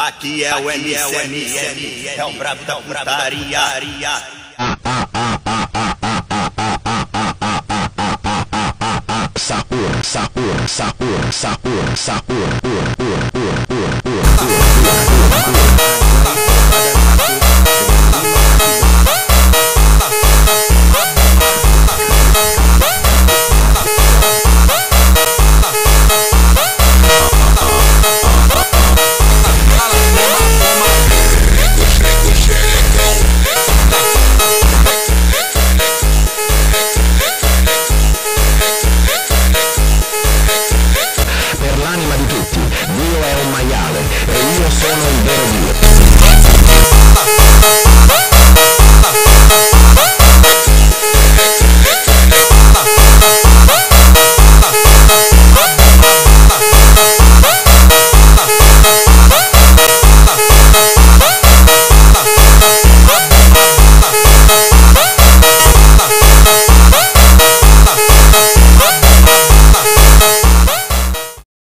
Aqui é o MCM, é o brabo da putaria. Sapor, sapor, sapor, sapor, sapor,